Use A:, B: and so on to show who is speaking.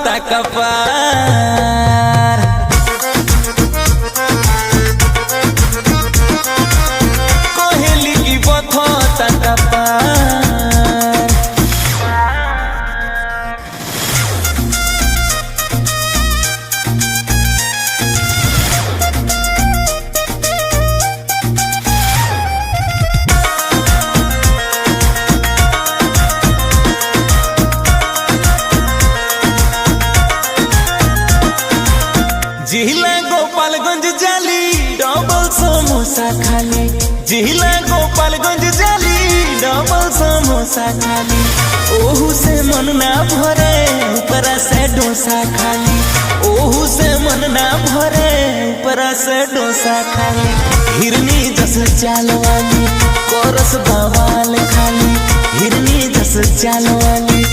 A: बथता कपार कोहेली की बथता कपार जिला गोपालगंज जाली डबल समोसा खाली जिला गोपालगंज जाली डबल समोसा खाली ओहू से मन ना भरे ऊपरा से डोसा खाली ओहू से मन ना भरे ऊपरा से डोसा खाली हिरनी जस चाल वाली कोरस बवाल खाली हिरनी जस चाल वाली